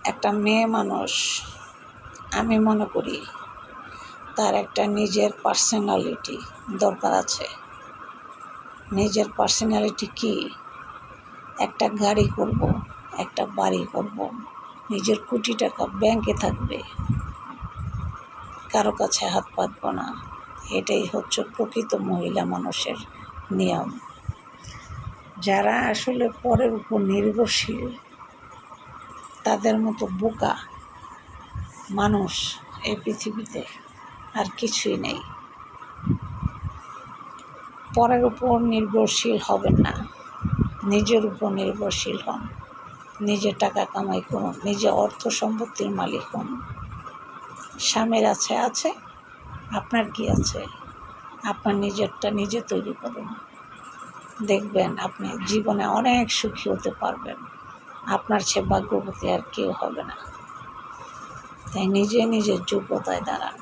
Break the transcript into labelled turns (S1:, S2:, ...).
S1: একটা মেয়ে মানুষ, আমি মনে করি তার একটা নিজের পার্সোনালিটি দরকার আছে। নিজের পার্সোনালিটি কি? একটা গাড়ি করব, একটা বাড়ি করব, নিজের কোটি টাকা ব্যাংকে থাকবে, কারো কাছে হাত পাতব না। এটাই হচ্ছে প্রকৃত মহিলা মানুষের নিয়ম। যারা আসলে পরের উপর নির্ভরশীল, তাদের মতো বোকা মানুষ এই পৃথিবীতে আর কিছুই নেই। পরের উপর নির্ভরশীল হবেন না, নিজের উপর নির্ভরশীল হন। নিজে টাকা কামাই করুন, নিজে অর্থ সম্পত্তির মালিক হন। স্বামীর আছে, আপনার কি আছে? আপনার নিজেরটা নিজে তৈরি করুন, দেখবেন আপনি জীবনে অনেক সুখী হতে পারবেন। আপনার চেয়ে ভাগ্যবতী আর কেউ হবে না। তাই নিজে নিজের যোগ্যতায় দাঁড়ান।